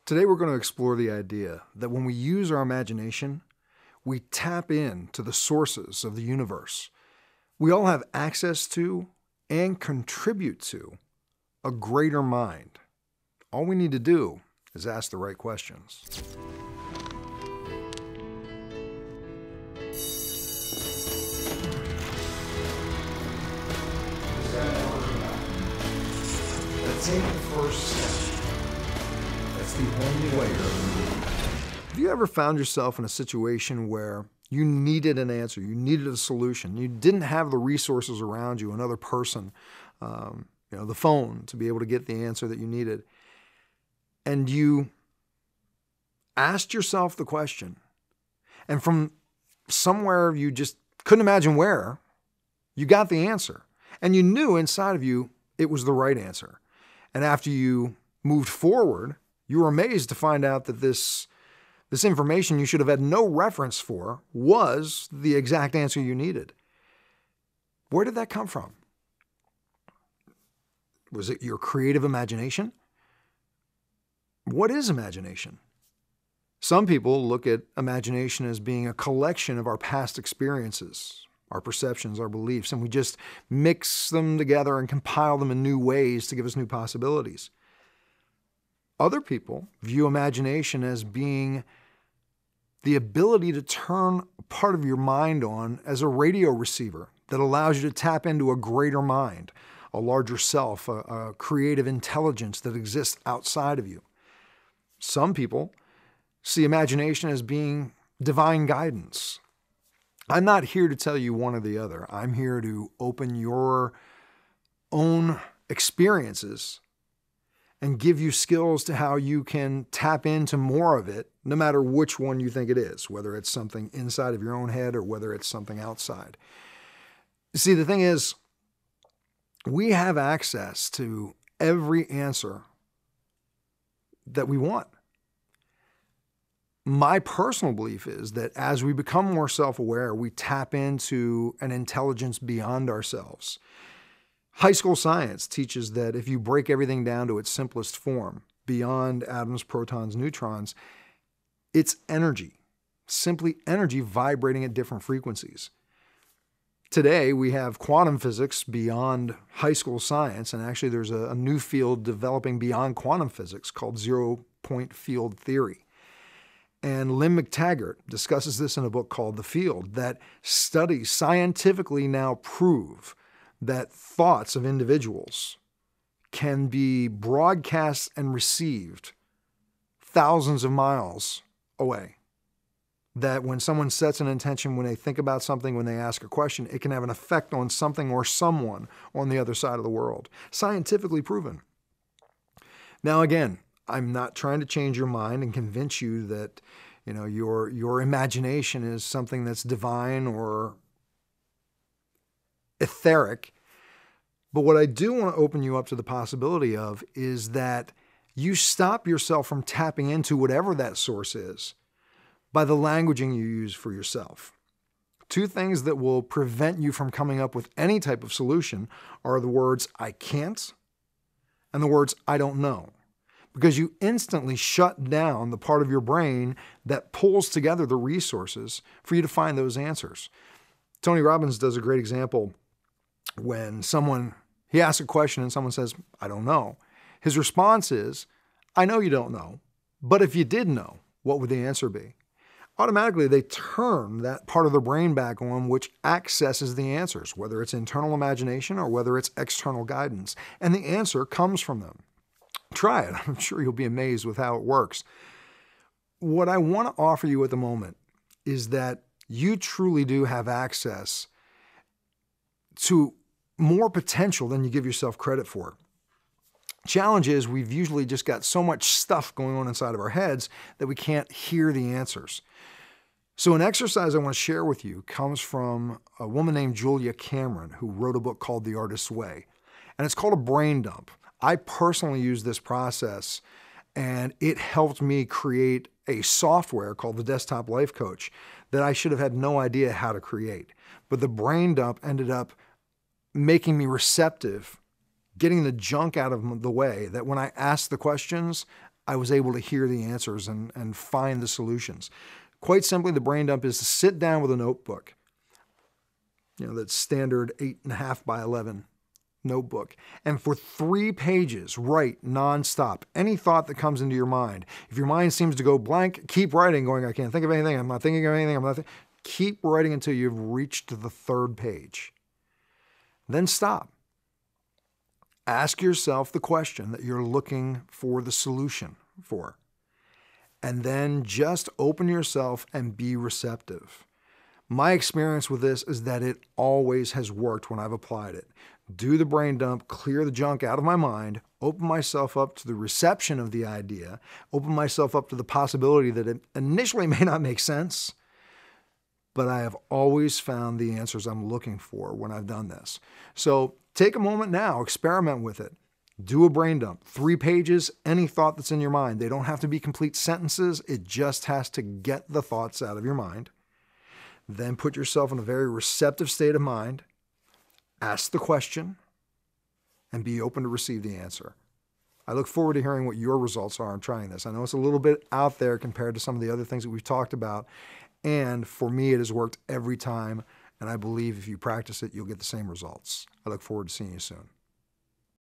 Today we're going to explore the idea that when we use our imagination, we tap into the sources of the universe. We all have access to and contribute to a greater mind. All we need to do is ask the right questions. Take the first step. That's the only way. Have you ever found yourself in a situation where you needed an answer, you needed a solution, you didn't have the resources around you, another person, the phone to be able to get the answer that you needed, and you asked yourself the question, and from somewhere you just couldn't imagine where, you got the answer, and you knew inside of you it was the right answer. And after you moved forward, you were amazed to find out that this information you should have had no reference for was the exact answer you needed. Where did that come from? Was it your creative imagination? What is imagination? Some people look at imagination as being a collection of our past experiences, our perceptions, our beliefs, and we just mix them together and compile them in new ways to give us new possibilities. Other people view imagination as being the ability to turn a part of your mind on as a radio receiver that allows you to tap into a greater mind, a larger self, a creative intelligence that exists outside of you. Some people see imagination as being divine guidance. I'm not here to tell you one or the other. I'm here to open your own experiences and give you skills to how you can tap into more of it, no matter which one you think it is, whether it's something inside of your own head or whether it's something outside. See, the thing is, we have access to every answer that we want. My personal belief is that as we become more self-aware, we tap into an intelligence beyond ourselves. High school science teaches that if you break everything down to its simplest form, beyond atoms, protons, neutrons, it's energy, simply energy vibrating at different frequencies. Today, we have quantum physics beyond high school science, and actually there's a new field developing beyond quantum physics called zero-point field theory. And Lynn McTaggart discusses this in a book called The Field, that studies scientifically now prove that thoughts of individuals can be broadcast and received thousands of miles away. That when someone sets an intention, when they think about something, when they ask a question, it can have an effect on something or someone on the other side of the world. Scientifically proven. Now again, I'm not trying to change your mind and convince you that, your imagination is something that's divine or etheric. But what I do want to open you up to the possibility of is that you stop yourself from tapping into whatever that source is by the languaging you use for yourself. Two things that will prevent you from coming up with any type of solution are the words "I can't" and the words "I don't know." Because you instantly shut down the part of your brain that pulls together the resources for you to find those answers. Tony Robbins does a great example when he asks a question and someone says, "I don't know." His response is, "I know you don't know, but if you did know, what would the answer be?" Automatically, they turn that part of the brain back on which accesses the answers, whether it's internal imagination or whether it's external guidance, and the answer comes from them. Try it. I'm sure you'll be amazed with how it works. What I want to offer you at the moment is that you truly do have access to more potential than you give yourself credit for. Challenge is we've usually just got so much stuff going on inside of our heads that we can't hear the answers. So an exercise I want to share with you comes from a woman named Julia Cameron, who wrote a book called The Artist's Way. And it's called a brain dump. I personally use this process, and it helped me create a software called the Desktop Life Coach that I should have had no idea how to create. But the brain dump ended up making me receptive, getting the junk out of the way, that when I asked the questions, I was able to hear the answers and find the solutions. Quite simply, the brain dump is to sit down with a notebook, that standard 8.5 by 11 notebook, and for 3 pages, write nonstop any thought that comes into your mind. If your mind seems to go blank, keep writing, going, I can't think of anything, I'm not thinking of anything, keep writing until you've reached the 3rd page. Then stop. Ask yourself the question that you're looking for the solution for. And then just open yourself and be receptive. My experience with this is that it always has worked when I've applied it. Do the brain dump, clear the junk out of my mind, open myself up to the reception of the idea, open myself up to the possibility that it initially may not make sense, but I have always found the answers I'm looking for when I've done this. So take a moment now, experiment with it. Do a brain dump, 3 pages, any thought that's in your mind. They don't have to be complete sentences. It just has to get the thoughts out of your mind. Then put yourself in a very receptive state of mind. Ask the question and be open to receive the answer. I look forward to hearing what your results are on trying this. I know it's a little bit out there compared to some of the other things that we've talked about. And for me, it has worked every time. And I believe if you practice it, you'll get the same results. I look forward to seeing you soon.